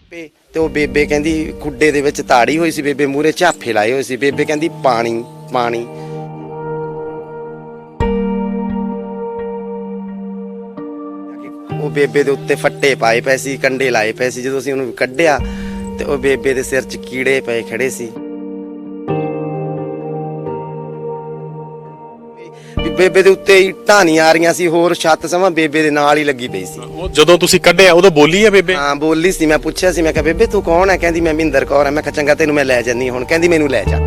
ਟੱਪੇ ਤੇ ਉਹ ਬੇਬੇ ਕਹਿੰਦੀ ਖੁੱਡੇ ਦੇ ਵਿੱਚ ਤਾੜੀ ਹੋਈ ਸੀ, ਬੇਬੇ ਮੂਹਰੇ ਝਾਫੇ ਲਾਏ ਹੋਏ ਸੀ। ਬੇਬੇ ਕਹਿੰਦੀ ਪਾਣੀ ਪਾਣੀ। ਉਹ ਬੇਬੇ ਦੇ ਉੱਤੇ ਫੱਟੇ ਪਾਏ ਪਏ ਸੀ, ਕੰਡੇ ਲਾਏ ਪਏ ਸੀ। ਜਦੋਂ ਅਸੀਂ ਉਹਨੂੰ ਕੱਢਿਆ ਤੇ ਉਹ ਬੇਬੇ ਦੇ ਸਿਰ 'ਚ ਕੀੜੇ ਪਏ ਖੜੇ ਸੀ। ਬੇਬੇ ਦੇ ਉੱਤੇ ਇੱਟਾਂ ਨਹੀਂ ਆ ਰਹੀਆਂ ਸੀ, ਹੋਰ ਛੱਤ ਸਮਾਂ ਬੇਬੇ ਦੇ ਨਾਲ ਹੀ ਲੱਗੀ ਪਈ ਸੀ। ਉਹ ਜਦੋਂ ਤੁਸੀਂ ਕੱਢਿਆ ਉਦੋਂ ਬੋਲੀ ਹੈ ਬੇਬੇ? ਹਾਂ ਬੋਲੀ ਸੀ। ਮੈਂ ਪੁੱਛਿਆ ਸੀ, ਮੈਂ ਕਿਹਾ ਬੇਬੇ ਤੂੰ ਕੌਣ ਹੈ? ਕਹਿੰਦੀ ਮੈਂ ਮਹਿੰਦਰ ਕੌਰ ਹਾਂ। ਮੈਂ ਕਿਹਾ ਚੰਗਾ ਤੈਨੂੰ ਮੈਂ ਲੈ ਜਾਂਦੀ ਹੁਣ। ਕਹਿੰਦੀ ਮੈਨੂੰ ਲੈ ਜਾ।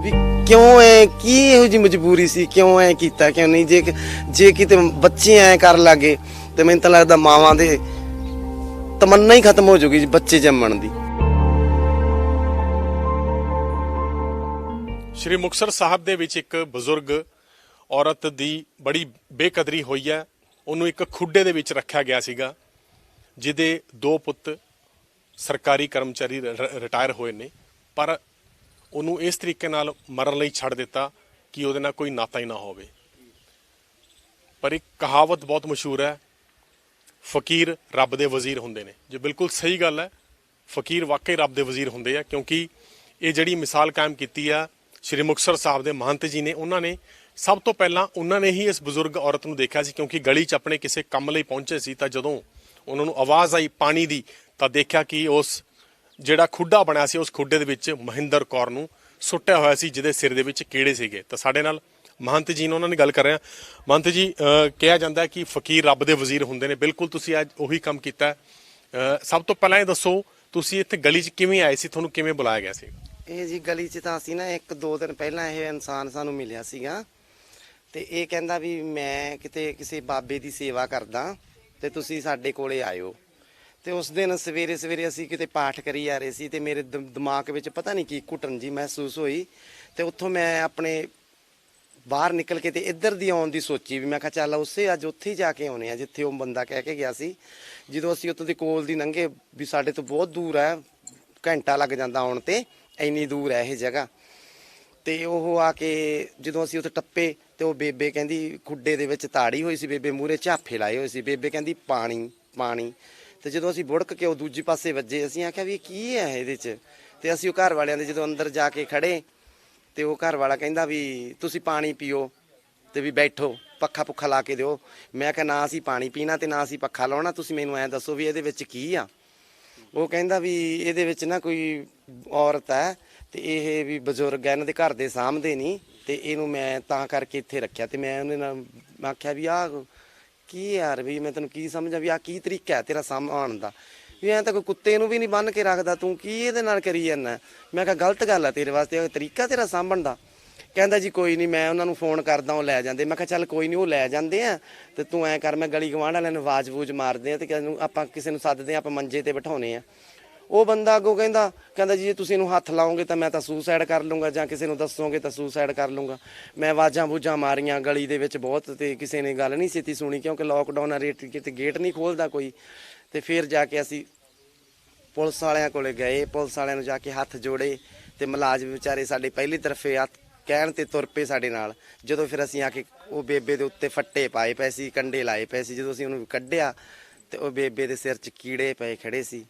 ਵੀ ਕਿਉਂ ਐ, ਕੀ ਇਹੋ ਜਿਹੀ ਮਜਬੂਰੀ ਸੀ, ਕਿਉਂ ਐ ਕੀਤਾ, ਕਿਉਂ ਨਹੀਂ? ਜੇ ਕਿਤੇ ਬੱਚੇ ਐ ਕਰ ਲਾਗੇ ਤੇ ਮੈਨੂੰ ਤਾਂ ਲੱਗਦਾ ਮਾਵਾਂ ਦੇ ਤਮੰਨਾ ਹੀ ਖਤਮ ਹੋ ਜਾਊਗੀ ਬੱਚੇ ਜੰਮਣ ਦੀ। ਸ਼੍ਰੀ ਮੁਕਤਸਰ ਸਾਹਿਬ ਦੇ ਵਿੱਚ ਇੱਕ ਬਜ਼ੁਰਗ ਔਰਤ ਦੀ ਬੜੀ ਬੇਕਦਰੀ ਹੋਈ ਹੈ। ਉਹਨੂੰ ਇੱਕ ਖੁੱਡੇ ਦੇ ਵਿੱਚ ਰੱਖਿਆ ਗਿਆ ਸੀਗਾ, ਜਿਹਦੇ 2 ਪੁੱਤ ਸਰਕਾਰੀ ਕਰਮਚਾਰੀ ਰਿਟਾਇਰ ਹੋਏ ਨੇ, ਪਰ ਉਹਨੂੰ ਇਸ ਤਰੀਕੇ ਨਾਲ ਮਰਨ ਲਈ ਛੱਡ ਦਿੱਤਾ ਕਿ ਉਹਦੇ ਨਾਲ ਕੋਈ ਨਾਤਾ ਹੀ ਨਾ ਹੋਵੇ। ਪਰ ਇੱਕ ਕਹਾਵਤ ਬਹੁਤ ਮਸ਼ਹੂਰ ਹੈ, ਫਕੀਰ ਰੱਬ ਦੇ ਵਜ਼ੀਰ ਹੁੰਦੇ ਨੇ। ਜੋ ਬਿਲਕੁਲ ਸਹੀ ਗੱਲ ਹੈ, ਫਕੀਰ ਵਾਕਈ ਰੱਬ ਦੇ ਵਜ਼ੀਰ ਹੁੰਦੇ ਆ, ਕਿਉਂਕਿ ਇਹ ਜਿਹੜੀ ਮਿਸਾਲ ਕਾਇਮ ਕੀਤੀ ਆ ਸ਼੍ਰੀ ਮੁਕਤਸਰ ਸਾਹਿਬ ਦੇ ਮਹੰਤ ਜੀ ਨੇ, ਉਹਨਾਂ ਨੇ ਸਭ ਤੋਂ ਪਹਿਲਾਂ ਉਹਨਾਂ ਨੇ ਹੀ ਇਸ ਬਜ਼ੁਰਗ ਔਰਤ ਨੂੰ ਦੇਖਿਆ ਸੀ, ਕਿਉਂਕਿ ਗਲੀ 'ਚ ਆਪਣੇ ਕਿਸੇ ਕੰਮ ਲਈ ਪਹੁੰਚੇ ਸੀ। ਤਾਂ ਜਦੋਂ ਉਹਨਾਂ ਨੂੰ ਆਵਾਜ਼ ਆਈ ਪਾਣੀ ਦੀ, ਤਾਂ ਦੇਖਿਆ ਕਿ ਉਸ ਜਿਹੜਾ ਖੁੱਡਾ ਬਣਿਆ ਸੀ, ਉਸ ਖੁੱਡੇ ਦੇ ਵਿੱਚ ਮਹਿੰਦਰ ਕੌਰ ਨੂੰ ਸੁੱਟਿਆ ਹੋਇਆ ਸੀ, ਜਿਹਦੇ ਸਿਰ ਦੇ ਵਿੱਚ ਕੀੜੇ ਸੀਗੇ। ਤਾਂ ਸਾਡੇ ਨਾਲ ਮਹੰਤ ਜੀ ਨੇ, ਉਹਨਾਂ ਨੇ ਗੱਲ ਕਰ ਰਹੇ ਹਾਂ। ਮਹੰਤ ਜੀ, ਕਿਹਾ ਜਾਂਦਾ ਕਿ ਫਕੀਰ ਰੱਬ ਦੇ ਵਜ਼ੀਰ ਹੁੰਦੇ ਨੇ, ਬਿਲਕੁਲ ਤੁਸੀਂ ਅੱਜ ਉਹੀ ਕੰਮ ਕੀਤਾ। ਸਭ ਤੋਂ ਪਹਿਲਾਂ ਇਹ ਦੱਸੋ, ਤੁਸੀਂ ਇੱਥੇ ਗਲੀ 'ਚ ਕਿਵੇਂ ਆਏ ਸੀ, ਤੁਹਾਨੂੰ ਕਿਵੇਂ ਬੁਲਾਇਆ ਗਿਆ ਸੀ? ਇਹ ਜੀ ਗਲੀ 'ਚ ਤਾਂ ਅਸੀਂ ਨਾ 1-2 ਦਿਨ ਪਹਿਲਾਂ ਇਹ ਇਨਸਾਨ ਸਾਨੂੰ ਮਿਲਿਆ ਸੀਗਾ, ਤੇ ਇਹ ਕਹਿੰਦਾ ਵੀ ਮੈਂ ਕਿਤੇ ਕਿਸੇ ਬਾਬੇ ਦੀ ਸੇਵਾ ਕਰਦਾ ਤੇ ਤੁਸੀਂ ਸਾਡੇ ਕੋਲੇ ਆਇਓ। ਤੇ ਉਸ ਦਿਨ ਸਵੇਰੇ ਸਵੇਰੇ ਅਸੀਂ ਕਿਤੇ ਪਾਠ ਕਰੀ ਜਾ ਰਹੇ ਸੀ, ਤੇ ਮੇਰੇ ਦਿਮਾਗ ਵਿੱਚ ਪਤਾ ਨਹੀਂ ਕੀ ਘੁੱਟਣ ਜੀ ਮਹਿਸੂਸ ਹੋਈ, ਤੇ ਉੱਥੋਂ ਮੈਂ ਆਪਣੇ ਬਾਹਰ ਨਿਕਲ ਕੇ ਤੇ ਇੱਧਰ ਦੀ ਆਉਣ ਦੀ ਸੋਚੀ ਵੀ ਮੈਂ ਕਿਹਾ ਚੱਲ ਅੱਜ ਉੱਥੇ ਹੀ ਜਾ ਕੇ ਆਉਣੇ ਆ ਜਿੱਥੇ ਉਹ ਬੰਦਾ ਕਹਿ ਕੇ ਗਿਆ ਸੀ। ਜਦੋਂ ਅਸੀਂ ਉੱਥੋਂ ਦੇ ਕੋਲ ਦੀ ਲੰਘੇ, ਵੀ ਸਾਡੇ ਤੋਂ ਬਹੁਤ ਦੂਰ ਹੈ, ਘੰਟਾ ਲੱਗ ਜਾਂਦਾ ਆਉਣ ਤੇ, ਇੰਨੀ ਦੂਰ ਹੈ ਇਹ ਜਗ੍ਹਾ। ਤੇ ਉਹ ਆ ਕੇ ਜਦੋਂ ਅਸੀਂ ਉੱਥੇ ਟੱਪੇ ਤੇ ਉਹ ਬੇਬੇ ਕਹਿੰਦੀ ਖੁੱਡੇ ਦੇ ਵਿੱਚ ਤਾੜੀ ਹੋਈ ਸੀ, ਬੇਬੇ ਮੂਹਰੇ ਝਾਫੇ ਲਾਏ ਹੋਏ ਸੀ। ਬੇਬੇ ਕਹਿੰਦੀ ਪਾਣੀ ਪਾਣੀ। ਤੇ ਜਦੋਂ ਅਸੀਂ ਬੁੜਕ ਕੇ ਉਹ ਦੂਜੀ ਪਾਸੇ ਵੱਜੇ, ਅਸੀਂ ਆਖਿਆ ਵੀ ਕੀ ਹੈ ਇਹਦੇ 'ਚ। ਤੇ ਅਸੀਂ ਉਹ ਘਰ ਵਾਲਿਆਂ ਦੇ ਜਦੋਂ ਅੰਦਰ ਜਾ ਕੇ ਖੜੇ, ਤੇ ਉਹ ਘਰ ਵਾਲਾ ਕਹਿੰਦਾ ਵੀ ਤੁਸੀਂ ਪਾਣੀ ਪੀਓ ਤੇ ਵੀ ਬੈਠੋ, ਪੱਖਾ ਪੁੱਖਾ ਲਾ ਕੇ ਦਿਓ। ਮੈਂ ਕਿਹਾ ਨਾ ਅਸੀਂ ਪਾਣੀ ਪੀਣਾ ਤੇ ਨਾ ਅਸੀਂ ਪੱਖਾ ਲਾਉਣਾ, ਤੁਸੀਂ ਮੈਨੂੰ ਐਂ ਦੱਸੋ ਵੀ ਇਹਦੇ ਵਿੱਚ ਕੀ ਆ। ਉਹ ਕਹਿੰਦਾ ਵੀ ਇਹਦੇ ਵਿੱਚ ਨਾ ਕੋਈ ਔਰਤ ਹੈ ਤੇ ਇਹ ਵੀ ਬਜ਼ੁਰਗ ਹੈ, ਇਹਨਾਂ ਦੇ ਘਰ ਦੇ ਸਾਂਭਦੇ ਨਹੀਂ, ਤੇ ਇਹਨੂੰ ਮੈਂ ਤਾਂ ਕਰਕੇ ਇੱਥੇ ਰੱਖਿਆ। ਤੇ ਮੈਂ ਉਹਨੇ ਨਾਲ ਆਖਿਆ ਵੀ ਆਹ ਕੀ ਯਾਰ, ਵੀ ਮੈਂ ਤੈਨੂੰ ਕੀ ਸਮਝਾਂ ਵੀ ਆਹ ਕੀ ਤਰੀਕਾ ਹੈ ਤੇਰਾ ਸਾਂਭਣ ਦਾ, ਵੀ ਐਂ ਤਾਂ ਕੋਈ ਕੁੱਤੇ ਨੂੰ ਵੀ ਨਹੀਂ ਬੰਨ੍ਹ ਕੇ ਰੱਖਦਾ, ਤੂੰ ਕੀ ਇਹਦੇ ਨਾਲ ਕਰੀ ਜਾਂਦਾ। ਮੈਂ ਕਿਹਾ ਗਲਤ ਗੱਲ ਆ ਤੇਰੇ ਵਾਸਤੇ, ਤਰੀਕਾ ਤੇਰਾ ਸਾਂਭਣ ਦਾ। ਕਹਿੰਦਾ ਜੀ ਕੋਈ ਨਹੀਂ, ਮੈਂ ਉਹਨਾਂ ਨੂੰ ਫੋਨ ਕਰਦਾ, ਉਹ ਲੈ ਜਾਂਦੇ। ਮੈਂ ਕਿਹਾ ਚੱਲ ਕੋਈ ਨਹੀਂ, ਉਹ ਲੈ ਜਾਂਦੇ ਆ, ਤੇ ਤੂੰ ਐਂ ਕਰ, ਮੈਂ ਗਲੀ ਗਵਾਂਢ ਵਾਲਿਆਂ ਨੂੰ ਆਵਾਜ਼ ਵੂਜ ਮਾਰਦੇ ਆ, ਤੇ ਆਪਾਂ ਕਿਸੇ ਨੂੰ ਸੱਦਦੇ ਆ, ਆਪਾਂ ਮੰਜੇ ਤੇ ਬਿਠਾਉਣੇ ਆ। ਉਹ ਬੰਦਾ ਅੱਗੋਂ ਕਹਿੰਦਾ ਜੀ ਜੇ ਤੁਸੀਂ ਇਹਨੂੰ ਹੱਥ ਲਾਓਗੇ ਤਾਂ ਮੈਂ ਤਾਂ ਸੁਸਾਈਡ ਕਰ ਲੂੰਗਾ, ਜਾਂ ਕਿਸੇ ਨੂੰ ਦੱਸੋਗੇ ਤਾਂ ਸੁਸਾਈਡ ਕਰ ਲੂੰਗਾ। ਮੈਂ ਆਵਾਜ਼ਾਂ ਬੂਝਾਂ ਮਾਰੀਆਂ ਗਲੀ ਦੇ ਵਿੱਚ ਬਹੁਤ, ਤੇ ਕਿਸੇ ਨੇ ਗੱਲ ਨਹੀਂ ਛੇਤੀ ਸੁਣੀ, ਕਿਉਂਕਿ ਲੋਕਡਾਊਨ ਆ, ਕਿਤੇ ਗੇਟ ਨਹੀਂ ਖੋਲ੍ਹਦਾ ਕੋਈ। ਤੇ ਫਿਰ ਜਾ ਕੇ ਅਸੀਂ ਪੁਲਿਸ ਵਾਲਿਆਂ ਕੋਲੇ ਗਏ, ਪੁਲਿਸ ਵਾਲਿਆਂ ਨੂੰ ਜਾ ਕੇ ਹੱਥ ਜੋੜੇ, ਤੇ ਮੁਲਾਜ਼ਮ ਵਿਚਾਰੇ ਸਾਡੇ ਪਹਿਲੀ ਤਰਫੇ ਹੱਥ ਕਹਿਣ ਤੇ ਤੁਰ ਪਏ ਸਾਡੇ ਨਾਲ। ਜਦੋਂ ਫਿਰ ਅਸੀਂ ਆ ਕੇ ਉਹ ਬੇਬੇ ਦੇ ਉੱਤੇ ਫੱਟੇ ਪਾਏ ਪਏ ਸੀ, ਕੰਡੇ ਲਾਏ ਪਏ ਸੀ। ਜਦੋਂ ਅਸੀਂ ਉਹਨੂੰ ਕੱਢਿਆ ਤੇ ਉਹ ਬੇਬੇ ਦੇ ਸਿਰ 'ਚ ਕੀੜੇ ਪਏ ਖੜੇ ਸੀ।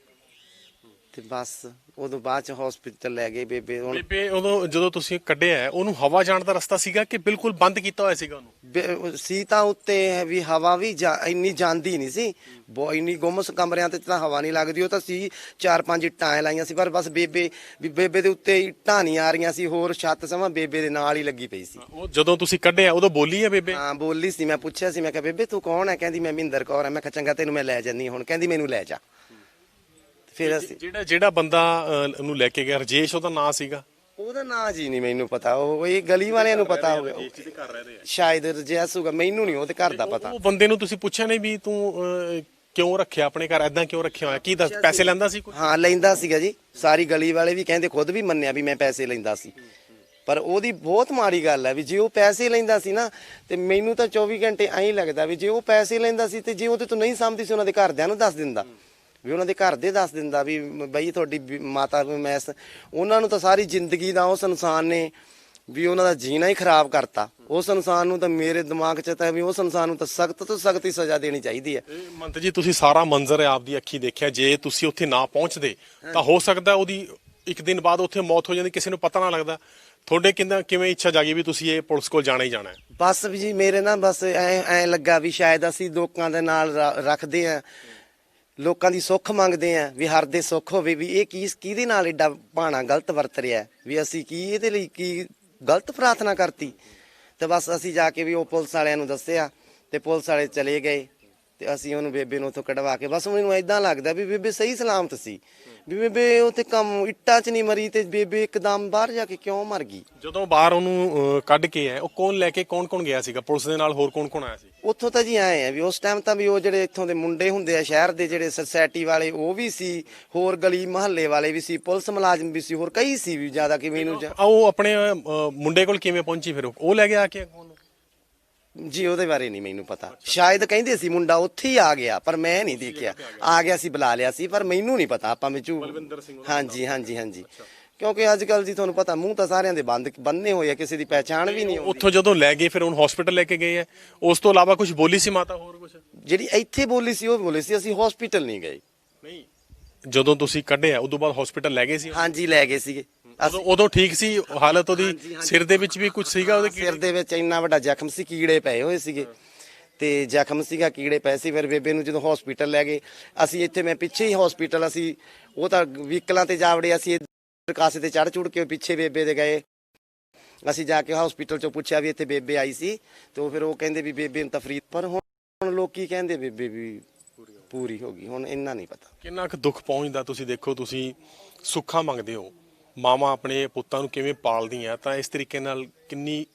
ਤੇ ਬਸ ਉਦੋਂ ਬਾਅਦ 'ਚ ਹਸਪੀਟਲ ਲੈ ਗਏ ਬੇਬੇ। ਬੇਬੇ ਉਦੋਂ ਜਦੋਂ ਤੁਸੀਂ ਕੱਢਿਆ, ਉਹਨੂੰ ਹਵਾ ਜਾਣ ਦਾ ਰਸਤਾ ਸੀਗਾ ਕਿ ਬਿਲਕੁਲ ਬੰਦ ਕੀਤਾ ਹੋਇਆ ਸੀਗਾ ਉਹਨੂੰ? ਸੀ ਤਾਂ ਉੱਤੇ ਵੀ ਹਵਾ ਵੀ ਇੰਨੀ ਜਾਂਦੀ ਨਹੀਂ ਸੀ, ਇੰਨੀ ਗੁੰਮਸ ਕਮਰਿਆਂ ਤੇ ਤਾਂ ਹਵਾ ਨਹੀਂ ਲੱਗਦੀ। ਉਹ ਤਾਂ ਸੀ 4-5 ਇੱਟਾਂ ਲਾਈਆਂ ਸੀ, ਪਰ ਬਸ ਬੇਬੇ ਦੇ ਉੱਤੇ ਇੱਟਾਂ ਨਹੀਂ ਆ ਰਹੀਆਂ ਸੀ, ਹੋਰ ਛੱਤ ਸਮਾਂ ਬੇਬੇ ਦੇ ਨਾਲ ਹੀ ਲੱਗੀ ਪਈ ਸੀ। ਉਹ ਜਦੋਂ ਤੁਸੀਂ ਕੱਢਿਆ ਉਦੋਂ ਬੋਲੀ ਹੈ ਬੇਬੇ? ਹਾਂ ਬੋਲੀ ਸੀ। ਮੈਂ ਪੁੱਛਿਆ ਸੀ, ਮੈਂ ਕਿਹਾ ਬੇਬੇ ਤੂੰ ਕੌਣ ਹੈ? ਕਹਿੰਦੀ ਮੈਂ ਮਹਿੰਦਰ ਕੌਰ ਹਾਂ। ਮੈਂ ਕਿਹਾ ਚੰਗਾ ਤੈਨੂੰ ਮੈਂ ਲੈ ਜਾਂਦੀ ਹੁਣ। ਕਹਿੰਦੀ ਮੈਨੂੰ ਲੈ ਜਾ। ਫਿਰ ਅਸੀਂ ਜਿਹੜਾ ਬੰਦਾ ਨੂੰ ਲੈ ਕੇ ਗਿਆ, ਰਜੇਸ਼ ਉਹਦਾ ਨਾਂ ਸੀਗਾ? ਉਹਦਾ ਨਾਂ ਜੀ ਨਹੀਂ ਮੈਨੂੰ ਪਤਾ, ਉਹ ਇਹ ਗਲੀ ਵਾਲਿਆਂ ਨੂੰ ਪਤਾ ਹੋਵੇ, ਸ਼ਾਇਦ ਰਜੇਸ਼ ਹੋਊਗਾ, ਮੈਨੂੰ ਨਹੀਂ ਉਹਦੇ ਘਰ ਦਾ ਪਤਾ। ਉਹ ਬੰਦੇ ਨੂੰ ਤੁਸੀਂ ਪੁੱਛਿਆ ਨਹੀਂ ਵੀ ਤੂੰ ਕਿਉਂ ਰੱਖਿਆ ਆਪਣੇ ਘਰ, ਐਦਾਂ ਕਿਉਂ ਰੱਖਿਆ ਹੋਇਆ, ਕੀ ਦੱਸ ਪੈਸੇ ਲੈਂਦਾ ਸੀ ਕੋਈ? ਹਾਂ ਲੈਂਦਾ ਸੀਗਾ ਜੀ, ਸਾਰੀ ਗਲੀ ਵਾਲੇ ਵੀ ਕਹਿੰਦੇ, ਖੁਦ ਵੀ ਮੰਨਿਆ ਵੀ ਮੈਂ ਪੈਸੇ ਲੈਂਦਾ ਸੀ। ਪਰ ਉਹਦੀ ਬਹੁਤ ਮਾੜੀ ਗੱਲ ਹੈ ਵੀ ਜੇ ਉਹ ਪੈਸੇ ਲੈਂਦਾ ਸੀ ਨਾ, ਤੇ ਮੈਨੂੰ ਤਾਂ 24 ਘੰਟੇ ਐਂ ਲੱਗਦਾ ਵੀ ਜੇ ਉਹ ਪੈਸੇ ਲੈਂਦਾ ਸੀ ਤੇ ਜੇ ਉਹਦੇ ਤੋਂ ਨਹੀਂ ਸਮਝਦੀ ਸੀ, ਉਹਨਾਂ ਦੇ ਘਰਦਿਆਂ ਨੂੰ ਦੱਸ ਦਿੰਦਾ, ਵੀ ਉਹਨਾਂ ਦੇ ਘਰ ਦੇ ਦੱਸ ਦਿੰਦਾ ਵੀ ਬਈ ਤੁਹਾਡੀ ਮਾਤਾ ਮੈਂ ਉਹਨਾਂ ਨੂੰ ਤਾਂ ਸਾਰੀ ਜ਼ਿੰਦਗੀ ਦਾ ਉਸ ਇਨਸਾਨ ਨੇ ਵੀ ਉਹਨਾਂ ਦਾ ਜੀਣਾ ਹੀ ਖਰਾਬ ਕਰਤਾ। ਉਸ ਇਨਸਾਨ ਨੂੰ ਤਾਂ ਮੇਰੇ ਦਿਮਾਗ 'ਚ ਤਾਂ ਵੀ ਉਸ ਇਨਸਾਨ ਨੂੰ ਤਾਂ ਸਖਤ ਤੋਂ ਸਖਤ ਹੀ ਸਜ਼ਾ ਦੇਣੀ ਚਾਹੀਦੀ ਹੈ। ਮੰਤ ਜੀ ਤੁਸੀਂ ਸਾਰਾ ਮੰਜ਼ਰ ਆਪਦੀ ਅੱਖੀ ਦੇਖਿਆ, ਜੇ ਤੁਸੀਂ ਉੱਥੇ ਨਾ ਪਹੁੰਚਦੇ ਤਾਂ ਹੋ ਸਕਦਾ ਉਹਦੀ ਇੱਕ ਦਿਨ ਬਾਅਦ ਉੱਥੇ ਮੌਤ ਹੋ ਜਾਂਦੀ, ਕਿਸੇ ਨੂੰ ਪਤਾ ਨਾ ਲੱਗਦਾ। ਤੁਹਾਡੇ ਕਿਵੇਂ ਇੱਛਾ ਜਾਗੀ ਵੀ ਤੁਸੀਂ ਇਹ ਪੁਲਿਸ ਕੋਲ ਜਾਣਾ ਹੀ ਜਾਣਾ ਹੈ? ਬਸ ਵੀ ਜੀ ਮੇਰੇ ਨਾ ਬਸ ਐ ਲੱਗਾ ਵੀ ਸ਼ਾਇਦ ਅਸੀਂ ਲੋਕਾਂ ਦੇ ਨਾਲ ਰੱਖਦੇ ਆ, ਲੋਕਾਂ ਦੀ ਸੁੱਖ ਮੰਗਦੇ ਆ ਵੀ ਹਰ ਦੇ ਸੁੱਖ ਹੋਵੇ, ਵੀ ਇਹ ਕਿਹਦੇ ਨਾਲ ਏਡਾ ਭਾਣਾ ਗਲਤ ਵਰਤ ਰਿਹਾ ਵੀ ਅਸੀਂ ਕੀ ਇਹਦੇ ਲਈ ਕੀ ਗਲਤ ਪ੍ਰਾਰਥਨਾ ਕਰਤੀ। ਤੇ ਬਸ ਅਸੀਂ ਜਾ ਕੇ ਵੀ ਉਹ ਪੁਲਿਸ ਵਾਲਿਆਂ ਨੂੰ ਦੱਸਿਆ ਤੇ ਪੁਲਿਸ ਵਾਲੇ ਚਲੇ ਗਏ ਤੇ ਅਸੀਂ ਉਹਨੂੰ ਬੇਬੇ ਨੂੰ ਉੱਥੋਂ ਕਢਵਾ ਕੇ, ਬਸ ਮੈਨੂੰ ਏਦਾਂ ਲੱਗਦਾ ਵੀ ਬੇਬੇ ਸਹੀ ਸਲਾਮਤ ਸੀ, ਵੀ ਬੇਬੇ ਉੱਥੇ ਕੰਮ ਇੱਟਾਂ 'ਚ ਨਹੀਂ ਮਰੀ ਤੇ ਬੇਬੇ ਇੱਕਦਮ ਬਾਹਰ ਜਾ ਕੇ ਕਿਉਂ ਮਰ ਗਈ। ਜਦੋਂ ਬਾਹਰ ਉਹਨੂੰ ਕੱਢ ਕੇ ਆਏ, ਉਹ ਕੌਣ ਲੈ ਕੇ ਕੌਣ ਗਿਆ ਸੀਗਾ ਪੁਲਿਸ ਦੇ ਨਾਲ, ਹੋਰ ਕੌਣ ਆਇਆ ਸੀ? ਉੱਥੋਂ ਤਾਂ ਜੀ ਆਏ ਆ ਵੀ ਉਸ ਟਾਈਮ ਤਾਂ ਵੀ ਉਹ ਜਿਹੜੇ ਇੱਥੋਂ ਦੇ ਮੁੰਡੇ ਹੁੰਦੇ ਆ ਸ਼ਹਿਰ ਦੇ ਜਿਹੜੇ ਸੋਸਾਇਟੀ ਵਾਲੇ ਉਹ ਵੀ ਸੀ, ਹੋਰ ਗਲੀ ਮਹੱਲੇ ਵਾਲੇ ਵੀ ਸੀ, ਪੁਲਿਸ ਮੁਲਾਜ਼ਮ ਵੀ ਸੀ, ਹੋਰ ਕਈ ਸੀ ਵੀ ਜ਼ਿਆਦਾ ਕਿ ਮੈਨੂੰ ਉਹ ਆਪਣੇ ਮੁੰਡੇ ਕੋਲ ਕਿਵੇਂ ਪਹੁੰਚੀ ਫਿਰ? ਉਹ ਲੈ ਗਿਆ ਆ ਕੇ ਜੀ ਉਹਦੇ ਬਾਰੇ ਨਹੀਂ ਮੈਨੂੰ ਪਤਾ, ਸ਼ਾਇਦ ਕਹਿੰਦੇ ਸੀ ਮੁੰਡਾ ਉੱਥੇ ਹੀ ਆ ਗਿਆ ਪਰ ਮੈਂ ਨਹੀਂ ਦੇਖਿਆ। ਆ ਗਿਆ ਸੀ, ਬੁਲਾ ਲਿਆ ਸੀ, ਪਰ ਮੈਨੂੰ ਨਹੀਂ ਪਤਾ ਆਪਾਂ ਵਿੱਚ। ਹਾਂਜੀ ਹਾਂਜੀ ਹਾਂਜੀ, ਕਿਉਂਕਿ ਅੱਜ ਕੱਲ ਜੀ ਤੁਹਾਨੂੰ ਪਤਾ ਮੂੰਹ ਤਾਂ ਸਾਰਿਆਂ ਦੇ ਬੰਨੇ ਹੋਏ ਆ, ਕਿਸੇ ਦੀ ਪਹਿਚਾਣ ਵੀ ਨਹੀਂ। ਉੱਥੋਂ ਜਦੋਂ ਲੈ ਗਏ ਫਿਰ ਉਹਨੂੰ ਹਸਪੀਟਲ ਲੈ ਕੇ ਗਏ ਆ, ਉਸ ਤੋਂ ਇਲਾਵਾ ਕੁਝ ਬੋਲੀ ਸੀ ਮਾਤਾ ਹੋਰ ਕੁਝ? ਜਿਹੜੀ ਇੱਥੇ ਬੋਲੀ ਸੀ ਉਹ ਬੋਲੀ ਸੀ, ਅਸੀਂ ਹਸਪੀਟਲ ਨਹੀਂ ਗਏ। ਨਹੀਂ, ਜਦੋਂ ਤੁਸੀਂ ਕੱਢਿਆ ਉਦੋਂ ਬਾਅਦ ਹਸਪੀਟਲ ਲੈ ਗਏ ਸੀ? ਹਾਂਜੀ ਲੈ ਗਏ ਸੀਗੇ। ਉਦੋਂ ਠੀਕ ਸੀ ਹਾਲਤ ਉਹਦੀ? ਸਿਰ ਦੇ ਵਿੱਚ ਵੀ ਕੁਝ ਸੀਗਾ ਉਹਦੇ? ਸਿਰ ਦੇ ਵਿੱਚ ਇੰਨਾ ਵੱਡਾ ਜ਼ਖਮ ਸੀ, ਕੀੜੇ ਪਏ ਹੋਏ ਸੀਗੇ ਤੇ ਜ਼ਖਮ ਸੀਗਾ, ਕੀੜੇ ਪਏ ਸੀ। ਫਿਰ ਬੇਬੇ ਨੂੰ ਜਦੋਂ ਹਸਪੀਟਲ ਲੈ ਗਏ, ਅਸੀਂ ਇੱਥੇ ਮੈਂ ਪਿੱਛੇ ਹੀ ਹਸਪੀਟਲ, ਅਸੀਂ ਉਹ ਤਾਂ ਵਹੀਕਲਾਂ ਤੇ ਜਾ ਵੜੇ, ਅਸੀਂ ਕਾਸੇ ਤੇ ਚੜ ਕੇ ਪਿੱਛੇ ਬੇਬੇ ਦੇ ਗਏ। ਅਸੀਂ ਜਾ ਕੇ ਹਸਪੀਟਲ ਚੋਂ ਪੁੱਛਿਆ ਵੀ ਇੱਥੇ ਬੇਬੇ ਆਈ ਸੀ, ਤੇ ਫਿਰ ਉਹ ਕਹਿੰਦੇ ਵੀ ਬੇਬੇ ਨੂੰ ਤਾਂ ਫਰੀਦ, ਪਰ ਹੁਣ ਲੋਕੀ ਕਹਿੰਦੇ ਬੇਬੇ ਵੀ ਪੂਰੀ ਹੋ ਗਈ, ਹੁਣ ਇੰਨਾ ਨਹੀਂ ਪਤਾ। ਕਿੰਨਾ ਕੁ ਦੁੱਖ ਪਹੁੰਚਦਾ। ਤੁਸੀਂ ਦੇਖੋ, ਤੁਸੀਂ ਸੁੱਖਾ ਮੰਗਦੇ ਹੋ, ਮਾਵਾਂ ਆਪਣੇ ਪੁੱਤਾਂ ਨੂੰ ਕਿਵੇਂ ਪਾਲਦੀਆਂ, ਤਾਂ ਇਸ ਤਰੀਕੇ ਨਾਲ ਕਿੰਨੀ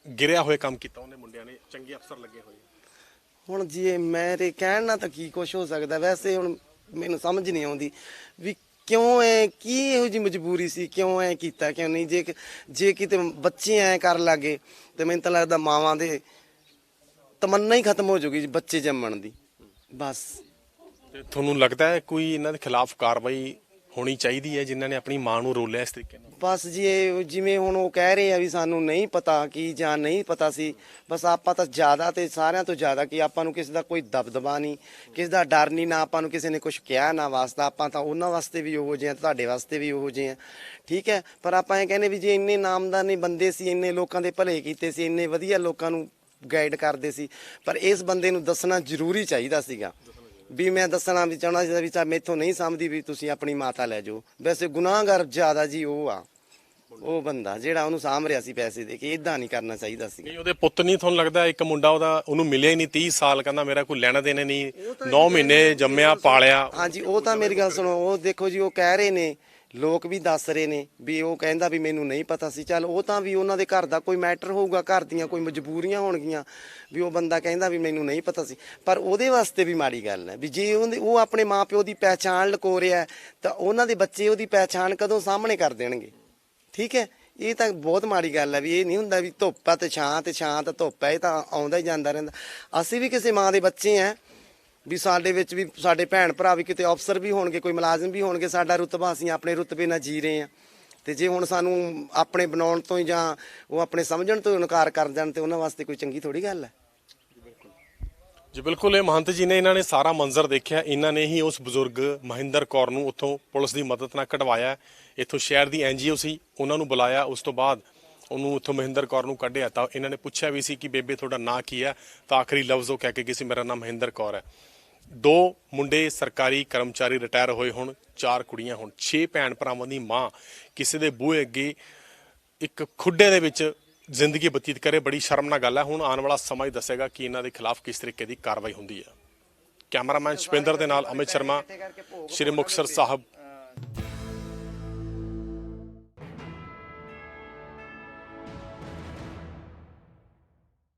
ਗਿਰਿਆ ਹੋਇਆ ਕੰਮ ਕੀਤਾ ਉਹਨੇ ਮੁੰਡਿਆਂ ਨੇ, ਚੰਗੇ ਅਫਸਰ ਲੱਗੇ ਹੋਏ। ਹੁਣ ਜੀ ਮੇਰੇ ਕਹਿਣ ਨਾਲ ਤਾਂ ਕੀ ਕੁਛ ਹੋ ਸਕਦਾ, ਵੈਸੇ ਹੁਣ ਮੈਨੂੰ ਸਮਝ ਨਹੀਂ ਆਉਂਦੀ ਵੀ ਕਿਉਂ ਐ, ਕੀ ਇਹੋ ਜਿਹੀ ਮਜਬੂਰੀ ਸੀ, ਕਿਉਂ ਐ ਕੀਤਾ, ਕਿਉਂ ਨਹੀਂ। ਜੇ ਕਿਤੇ ਬੱਚੇ ਐ ਕਰ ਲਾਗੇ ਤੇ ਮੈਨੂੰ ਤਾਂ ਲੱਗਦਾ ਮਾਵਾਂ ਦੇ ਤਮੰਨਾ ਹੀ ਖਤਮ ਹੋ ਜਾਊਗੀ ਬੱਚੇ ਜੰਮਣ ਦੀ। ਬਸ ਤੇ ਤੁਹਾਨੂੰ ਲੱਗਦਾ ਹੈ ਕੋਈ ਇਹਨਾਂ ਦੇ ਖਿਲਾਫ ਕਾਰਵਾਈ ਹੋਣੀ ਚਾਹੀਦੀ ਹੈ ਜਿਨ੍ਹਾਂ ਨੇ ਆਪਣੀ ਮਾਂ ਨੂੰ ਰੋਲਿਆ ਇਸ ਤਰੀਕੇ ਨਾਲ? ਬਸ ਜੀ ਇਹ ਜਿਵੇਂ ਹੁਣ ਉਹ ਕਹਿ ਰਹੇ ਆ ਵੀ ਸਾਨੂੰ ਨਹੀਂ ਪਤਾ ਕੀ ਜਾਂ ਨਹੀਂ ਪਤਾ ਸੀ, ਬਸ ਆਪਾਂ ਤਾਂ ਜ਼ਿਆਦਾ ਤੇ ਸਾਰਿਆਂ ਤੋਂ ਜ਼ਿਆਦਾ ਕਿ ਆਪਾਂ ਨੂੰ ਕਿਸੇ ਦਾ ਕੋਈ ਦਬਦਬਾ ਨਹੀਂ, ਕਿਸੇ ਦਾ ਡਰ ਨਹੀਂ, ਨਾ ਆਪਾਂ ਨੂੰ ਕਿਸੇ ਨੇ ਕੁਝ ਕਿਹਾ ਨਾ ਵਾਸਤਾ। ਆਪਾਂ ਤਾਂ ਉਹਨਾਂ ਵਾਸਤੇ ਵੀ ਉਹੋ ਜਿਹੇ ਆ, ਤੁਹਾਡੇ ਵਾਸਤੇ ਵੀ ਉਹੋ ਜਿਹੇ ਆ, ਠੀਕ ਹੈ। ਪਰ ਆਪਾਂ ਇਹ ਕਹਿੰਦੇ ਵੀ ਜੇ ਇੰਨੇ ਨਾਮਦਾਨੀ ਬੰਦੇ ਸੀ, ਇੰਨੇ ਲੋਕਾਂ ਦੇ ਭਲੇ ਕੀਤੇ ਸੀ, ਇੰਨੇ ਵਧੀਆ ਲੋਕਾਂ ਨੂੰ ਗਾਈਡ ਕਰਦੇ ਸੀ, ਪਰ ਇਸ ਬੰਦੇ ਨੂੰ ਦੱਸਣਾ ਜ਼ਰੂਰੀ ਚਾਹੀਦਾ ਸੀਗਾ। ਵੀ ਮੈਂ ਦੱਸਣਾ ਵੀ ਚਾਹਣਾ ਸੀ ਵੀ ਮੈਥੋਂ ਨਹੀਂ ਸਮਝਦੀ ਵੀ ਤੁਸੀਂ ਆਪਣੀ ਮਾਤਾ ਲੈ ਜਾਓ। ਵੈਸੇ ਗੁਨਾਹਗਰ ਜ਼ਿਆਦਾ ਜੀ ਉਹ ਆ, ਉਹ ਬੰਦਾ ਜਿਹੜਾ ਉਹਨੂੰ ਸਾਂਭ ਰਿਹਾ ਸੀ ਪੈਸੇ ਦੇ ਕੇ, ਇਦਾਂ ਨਹੀਂ ਕਰਨਾ ਚਾਹੀਦਾ ਸੀ। ਨਹੀਂ ਉਹਦੇ ਪੁੱਤ ਨਹੀਂ ਤੁਹਾਨੂੰ ਲੱਗਦਾ? ਇੱਕ ਮੁੰਡਾ ਉਹਨੂੰ ਮਿਲਿਆ ਹੀ ਨਹੀਂ, 30 ਸਾਲ ਕਹਿੰਦਾ ਮੇਰਾ ਕੋਈ ਲੈਣਾ ਦੇਣਾ ਨਹੀਂ, 9 ਮਹੀਨੇ ਜੰਮਿਆ ਪਾਲਿਆ। ਹਾਂਜੀ ਉਹ ਤਾਂ ਮੇਰੀ ਗੱਲ ਸੁਣੋ, ਉਹ ਦੇਖੋ ਜੀ ਉਹ ਕਹਿ ਰਹੇ ਨੇ, ਲੋਕ ਵੀ ਦੱਸ ਰਹੇ ਨੇ ਵੀ ਉਹ ਕਹਿੰਦਾ ਵੀ ਮੈਨੂੰ ਨਹੀਂ ਪਤਾ ਸੀ। ਚੱਲ ਉਹ ਤਾਂ ਵੀ ਉਹਨਾਂ ਦੇ ਘਰ ਦਾ ਕੋਈ ਮੈਟਰ ਹੋਊਗਾ, ਘਰ ਦੀਆਂ ਕੋਈ ਮਜਬੂਰੀਆਂ ਹੋਣਗੀਆਂ ਵੀ ਉਹ ਬੰਦਾ ਕਹਿੰਦਾ ਵੀ ਮੈਨੂੰ ਨਹੀਂ ਪਤਾ ਸੀ। ਪਰ ਉਹਦੇ ਵਾਸਤੇ ਵੀ ਮਾੜੀ ਗੱਲ ਹੈ ਵੀ ਜੇ ਉਹ ਆਪਣੇ ਮਾਪਿਓ ਦੀ ਪਹਿਚਾਣ ਲੁਕੋ ਰਿਹਾ ਤਾਂ ਉਹਨਾਂ ਦੇ ਬੱਚੇ ਉਹਦੀ ਪਹਿਚਾਣ ਕਦੋਂ ਸਾਹਮਣੇ ਕਰ ਦੇਣਗੇ? ਠੀਕ ਹੈ, ਇਹ ਤਾਂ ਬਹੁਤ ਮਾੜੀ ਗੱਲ ਹੈ ਵੀ ਇਹ ਨਹੀਂ ਹੁੰਦਾ ਵੀ ਧੁੱਪ ਆ ਤੇ ਛਾਂ ਤਾਂ ਧੁੱਪ ਹੈ, ਇਹ ਤਾਂ ਆਉਂਦਾ ਹੀ ਜਾਂਦਾ ਰਹਿੰਦਾ। ਅਸੀਂ ਵੀ ਕਿਸੇ ਮਾਂ ਦੇ ਬੱਚੇ ਆ, ਵੀ ਸਾਡੇ ਵਿੱਚ ਵੀ ਸਾਡੇ ਭੈਣ ਭਰਾ ਵੀ ਕਿਤੇ ਅਫਸਰ ਵੀ ਹੋਣਗੇ, ਕੋਈ ਮੁਲਾਜ਼ਮ ਵੀ ਹੋਣਗੇ, ਸਾਡਾ ਰੁਤਬਾ ਅਸੀਂ ਆਪਣੇ ਰੁਤਬੇ ਨਾਲ ਜੀ ਰਹੇ ਹਾਂ। ਤੇ ਜੇ ਹੁਣ ਸਾਨੂੰ ਆਪਣੇ ਬਣਾਉਣ ਤੋਂ ਹੀ ਜਾਂ ਉਹ ਆਪਣੇ ਸਮਝਣ ਤੋਂ ਇਨਕਾਰ ਕਰ ਜਾਣ ਤੇ ਉਹਨਾਂ ਵਾਸਤੇ ਕੋਈ ਚੰਗੀ ਥੋੜੀ ਗੱਲ ਹੈ। ਜੀ ਬਿਲਕੁਲ, ਇਹ ਮਹੰਤ ਜੀ ਨੇ, ਇਹਨਾਂ ਨੇ ਸਾਰਾ ਮੰਜ਼ਰ ਦੇਖਿਆ, ਇਹਨਾਂ ਨੇ ਹੀ ਉਸ ਬਜ਼ੁਰਗ ਮਹਿੰਦਰ ਕੌਰ ਨੂੰ ਉੱਥੋਂ ਪੁਲਿਸ ਦੀ ਮਦਦ ਨਾਲ ਕਢਵਾਇਆ। ਇੱਥੋਂ ਸ਼ਹਿਰ ਦੀ NGO ਸੀ, ਉਹਨਾਂ ਨੂੰ ਬੁਲਾਇਆ, ਉਸ ਤੋਂ ਬਾਅਦ ਉਹਨੂੰ ਉੱਥੋਂ ਮਹਿੰਦਰ ਕੌਰ ਨੂੰ ਕੱਢਿਆ। ਤਾਂ ਇਹਨਾਂ ਨੇ ਪੁੱਛਿਆ ਵੀ ਸੀ ਕਿ ਬੇਬੇ ਤੁਹਾਡਾ ਨਾਂ ਕੀ ਹੈ, ਤਾਂ ਆਖਰੀ ਲਫ਼ਜ਼ ਉਹ ਕਹਿ ਕੇ ਗਈ ਸੀ ਮੇਰਾ ਨਾਮ ਮਹਿੰਦਰ ਕੌਰ ਹੈ। 2 ਮੁੰਡੇ ਸਰਕਾਰੀ ਕਰਮਚਾਰੀ ਰਿਟਾਇਰ ਹੋਏ ਹੁਣ, 4 ਕੁੜੀਆਂ ਹੁਣ, 6 ਭੈਣ ਭਰਾਵਾਂ ਦੀ ਮਾਂ ਕਿਸੇ ਦੇ ਬੂਹੇ ਅੱਗੇ ਇੱਕ ਖੁੱਡੇ ਦੇ ਵਿੱਚ ਜ਼ਿੰਦਗੀ ਬਤੀਤ ਕਰੇ, ਬੜੀ ਸ਼ਰਮਨਾਕ ਗੱਲ ਹੈ। ਹੁਣ ਆਉਣ ਵਾਲਾ ਸਮਾਂ ਹੀ ਦੱਸੇਗਾ ਕਿ ਇਹਨਾਂ ਦੇ ਖਿਲਾਫ ਕਿਸ ਤਰੀਕੇ ਦੀ ਕਾਰਵਾਈ ਹੁੰਦੀ ਹੈ। ਕੈਮਰਾਮੈਨ ਸ਼ਪਿੰਦਰ ਦੇ ਨਾਲ ਅਮਿਤ ਸ਼ਰਮਾ, ਸ਼੍ਰੀ ਮੁਕਤਸਰ ਸਾਹਿਬ।